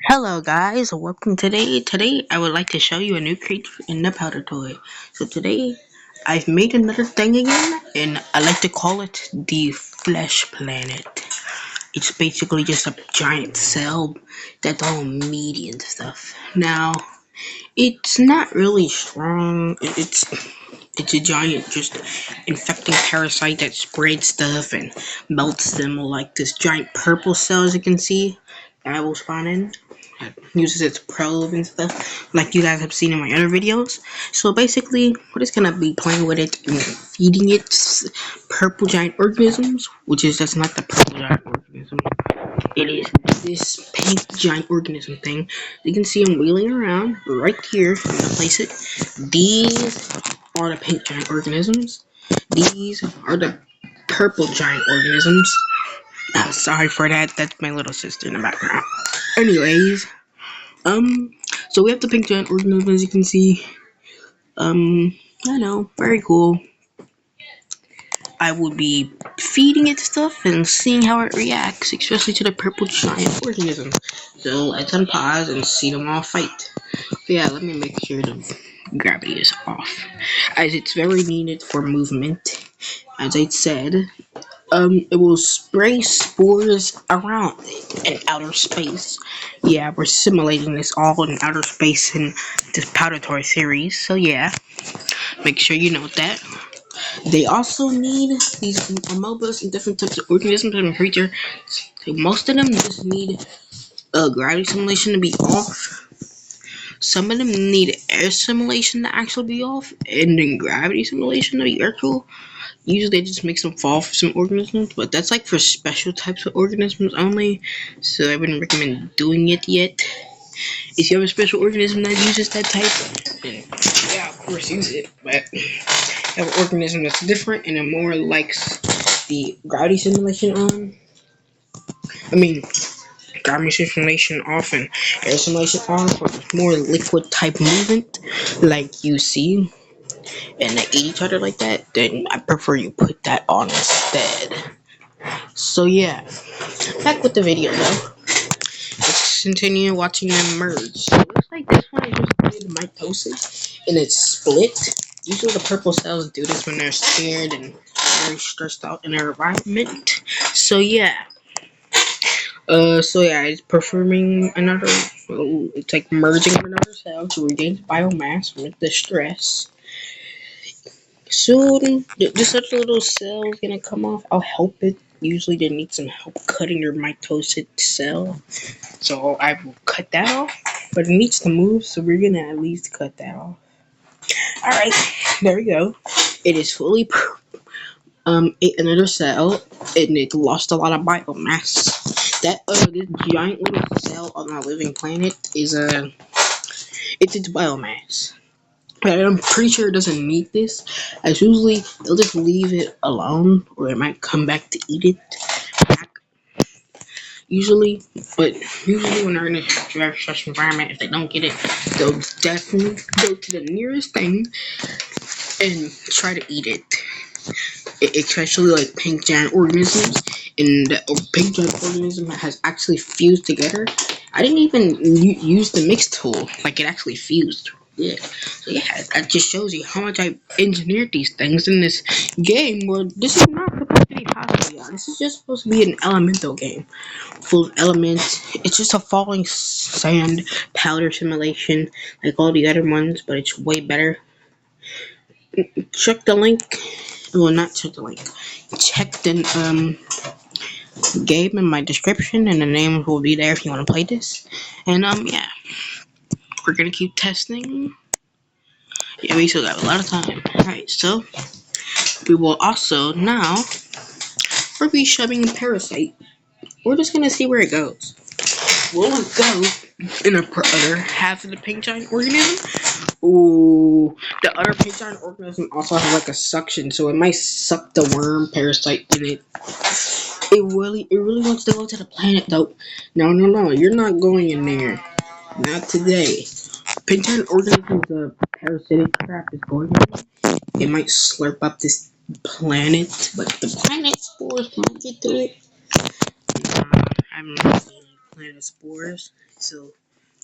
Hello guys, welcome today. Today I would like to show you a new creature in the powder toy. So today I've made another thing again and I like to call it the Flesh Planet. It's basically just a giant cell that's all meaty and stuff. Now, it's not really strong. It's a giant just infecting parasite that spreads stuff and melts them like this giant purple cell as you can see that will spawn in. It uses its probe and stuff like you guys have seen in my other videos. So basically we're just gonna be playing with it and feeding it purple giant organisms, which is just not the purple giant organism. It is this pink giant organism thing. You can see them wheeling around right here. I'm gonna place it. These are the pink giant organisms. These are the purple giant organisms. Sorry for that. That's my little sister in the background. Anyways, so we have the pink giant organism as you can see. I know, very cool. I would be feeding it stuff and seeing how it reacts, especially to the purple giant organism. So let's unpause and see them all fight. So yeah, let me make sure the gravity is off, as it's very needed for movement. As I said, it will spray spores around in outer space. Yeah, we're simulating this all in outer space in this powder toy series. So yeah, make sure you note that. They also need these amobas and different types of organisms and creatures. Most of them just need gravity simulation to be off. Some of them need air simulation to actually be off, and then gravity simulation to be actual. Usually, they just make them fall for some organisms, but that's like for special types of organisms only. So I wouldn't recommend doing it yet. If you have a special organism that uses that type, then yeah, of course use it. But have an organism that's different and it more likes the gravity simulation on. I mean, gravity simulation off and air simulation on for more liquid type movement, like you see, and they eat each other like that. Then I prefer you put that on instead. So yeah, back with the video though. Let's continue watching them merge. So it looks like this one just did mitosis and it's split. Usually the purple cells do this when they're scared and very stressed out in their environment. So yeah. It's performing another. It's like merging with another cell to regain biomass from the stress. Soon, this other little cell is gonna come off. I'll help it. Usually, they need some help cutting their mitosis cell, so I will cut that off. But it needs to move, so we're gonna at least cut that off. All right, there we go. It is fully ate another cell, and it lost a lot of biomass. This giant little cell on our living planet is it's its biomass. But I'm pretty sure it doesn't need this, as usually they'll just leave it alone, or it might come back to eat it back. Usually, but usually when they're in a very stressful environment, if they don't get it, they'll definitely go to the nearest thing and try to eat it. Especially like pink giant organisms, and the pink giant organism has actually fused together. I didn't even use the mix tool, like it actually fused. Yeah, so yeah, that just shows you how much I engineered these things in this game. Well, this is not supposed to be possible, y'all. This is just supposed to be an elemental game full of elements. It's just a falling sand powder simulation like all the other ones, but it's way better. Check the link. Well, not check the link. Check the game in my description, and the names will be there if you want to play this. And yeah, we're gonna keep testing. Yeah, we still got a lot of time. Alright, so we will also now we'll be shoving a parasite. We're just gonna see where it goes. Will it go in the other half of the pink giant organism? Ooh, the other pink giant organism also has like a suction, so it might suck the worm parasite in it. It really wants to go to the planet though. No, you're not going in there. Not today. Pink giant organism, the parasitic crap is going in. It might slurp up this planet, but the planet spores might get to it. I'm plant of spores. So,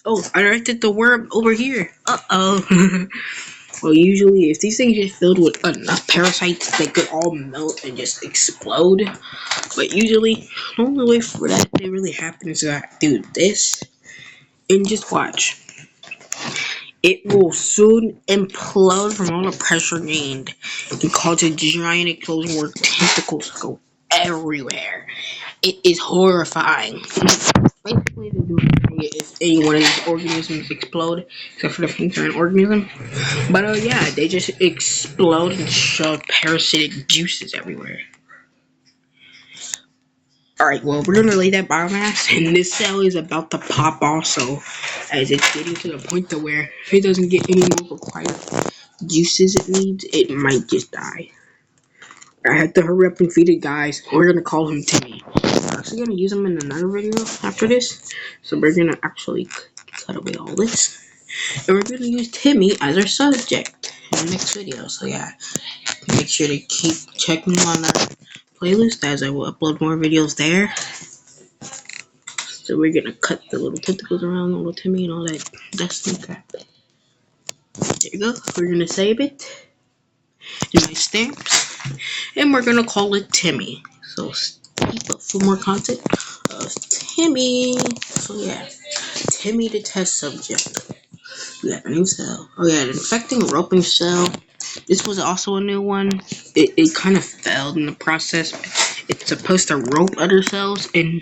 oh, I directed the worm over here. Uh-oh. Well, usually, if these things get filled with enough parasites, they could all melt and just explode. But usually, the only way for that to really happen is to do this and just watch. It will soon implode from all the pressure gained and cause a giant explosion where tentacles go everywhere. It is horrifying. Basically, they do if any one of these organisms explode, except for the pink organism. But yeah, they just explode and shove parasitic juices everywhere. Alright, well, we're gonna lay that biomass, and this cell is about to pop also, as it's getting to the point to where if it doesn't get any more required juices it needs, it might just die. I have to hurry up and feed it, guys. We're gonna call him Timmy. We're actually gonna use him in another video after this, so we're gonna actually cut away all this, and we're gonna use Timmy as our subject in the next video. So yeah, make sure to keep checking on our playlist as I will upload more videos there. So we're gonna cut the little tentacles around little Timmy and all that dust and crap. There you go. We're gonna save it in my stamps, and we're gonna call it Timmy. So keep up for more content of Timmy. So yeah, Timmy the test subject. We have a new cell. Oh yeah, the infecting roping cell. This was also a new one. It kind of failed in the process. It's supposed to rope other cells, and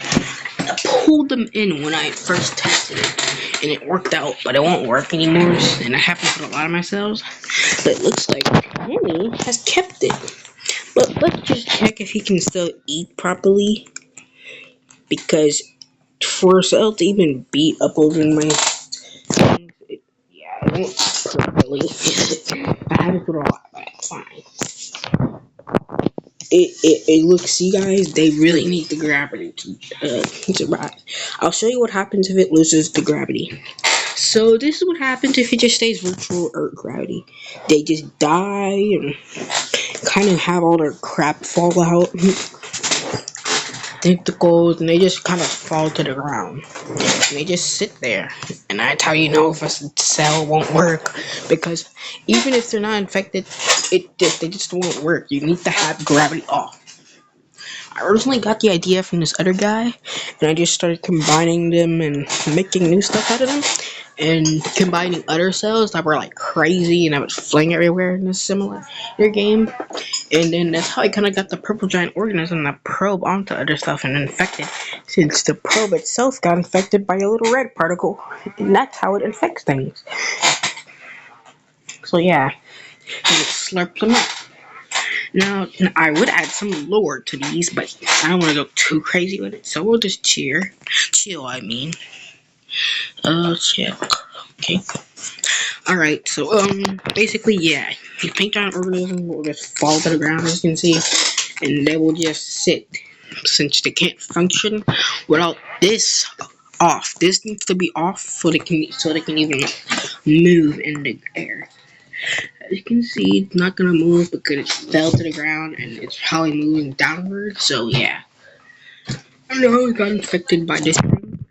I pulled them in when I first tested it, and it worked out, but it won't work anymore, and that happens with a lot of my cells. But it looks like Timmy has kept it. But let's just check if he can still eat properly, because for a cell to even be uploaded in my things, it won't properly. I have to put a lot, but fine. It looks, see guys, they really need the gravity to survive. I'll show you what happens if it loses the gravity. So this is what happens if it just stays virtual Earth gravity. They just die and kind of have all their crap fall out. Tentacles, and they just kind of fall to the ground. And they just sit there. And that's how you know if a cell won't work. Because even if they're not infected, they just won't work. You need to have gravity off. I originally got the idea from this other guy, and I just started combining them and making new stuff out of them, and combining other cells that were like crazy, and I was flying everywhere in this similar game, and then that's how I kind of got the purple giant organism that probe onto other stuff and infected, since the probe itself got infected by a little red particle, and that's how it infects things. So yeah, it slurps them up. Now, I would add some lore to these, but I don't want to go too crazy with it, so we'll just chill, I mean. Chill. Okay. Alright, so, basically, yeah, the pink giant organism will just fall to the ground, as you can see, and they will just sit, since they can't function without this off. This needs to be off so they can even move in the air. As you can see, it's not gonna move because it fell to the ground and it's probably moving downward. So yeah, I know it got infected by this thing,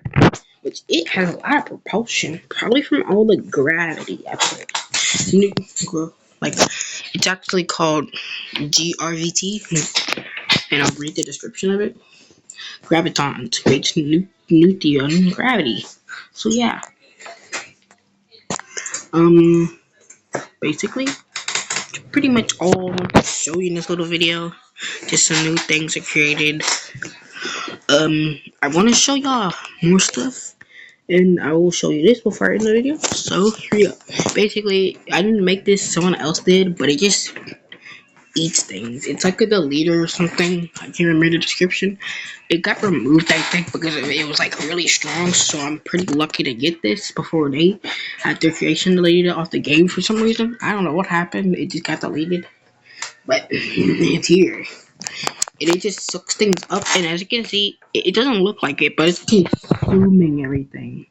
which it has a lot of propulsion, probably from all the gravity I put. Like it's actually called GRVT, and I'll read the description of it. Gravitons creates Newtonian gravity. So yeah, basically, pretty much all I want to show you in this little video. Just some new things are created. I want to show y'all more stuff, and I will show you this before I end the video. So here we go. Basically, I didn't make this, someone else did, but it just eats things. It's like a deleter or something. I can't remember the description. It got removed, I think, because it was like really strong. So I'm pretty lucky to get this before they had their creation deleted it off the game for some reason. I don't know what happened. It just got deleted, but it's here. And it just sucks things up, and as you can see, it doesn't look like it, but it's consuming everything.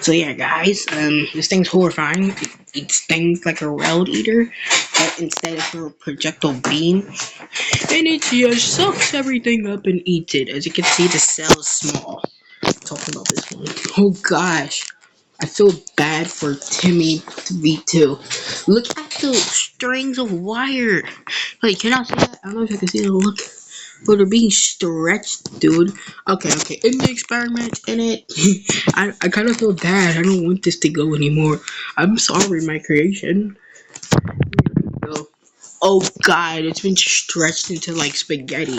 So yeah, guys, this thing's horrifying. It eats things like a rail eater, but instead of a projectile beam, and it just sucks everything up and eats it. As you can see, the cell is small. Talking about this one. Oh gosh. I feel bad for Timmy V2. Look at those strings of wire. Wait, can I see that? I don't know if I can see the look. But they're being stretched, dude. Okay. In the experiment, in it, I kind of feel bad. I don't want this to go anymore. I'm sorry, my creation. Here we go. Oh god, it's been stretched into like spaghetti.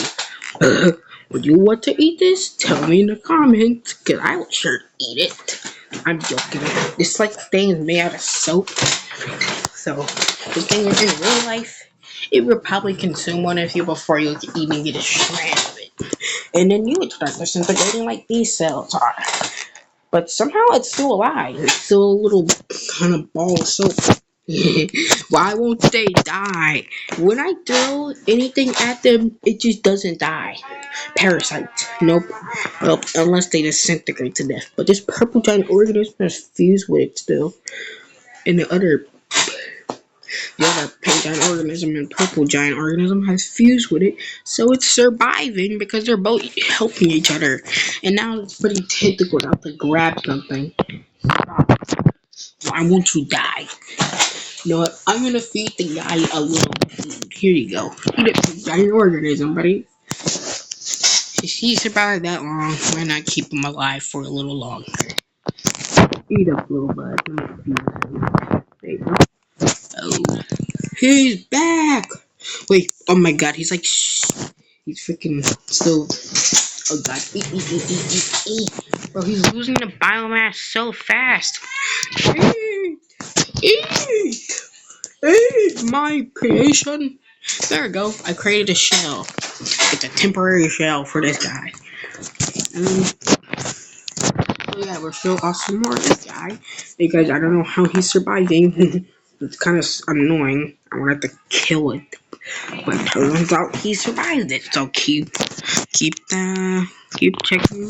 Would you want to eat this? Tell me in the comments, cause I will sure eat it. I'm joking. This like thing is made out of soap. So this thing is in real life, it would probably consume one of you before you could even get a strand of it. And then you would start disintegrating like these cells are. But somehow it's still alive. It's still a little kind of ball of soap. Why won't they die? When I throw anything at them, it just doesn't die. Parasites. Nope. Well, unless they disintegrate to death. But this purple giant organism is fused with it still. And the other pink giant organism and purple giant organism has fused with it, so it's surviving because they're both helping each other. And now it's pretty tentacled out to grab something. Why won't you die? You know what? I'm gonna feed the guy a little food. Here you go. Eat a pink giant organism, buddy. If he survived that long, why not keep him alive for a little longer? Eat up, little bud. There you go. Oh. He's back! Wait, oh my god, he's like, shh. He's freaking still. Oh god, eat. Bro, he's losing the biomass so fast. Eat my creation. There we go, I created a shell. It's a temporary shell for this guy. So yeah, we're still awesome more of this guy because I don't know how he's surviving. It's kind of annoying. I want to kill it. But turns out he survived it. So keep checking my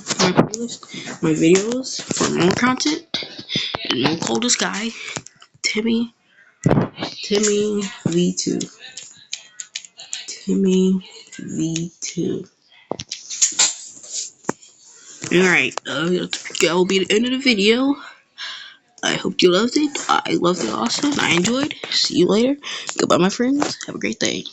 playlist, my videos for more content and more coldest guy, Timmy V2, Timmy V2. All right, that'll be the end of the video. I hope you loved it. I loved it also. I enjoyed. See you later. Goodbye, my friends. Have a great day.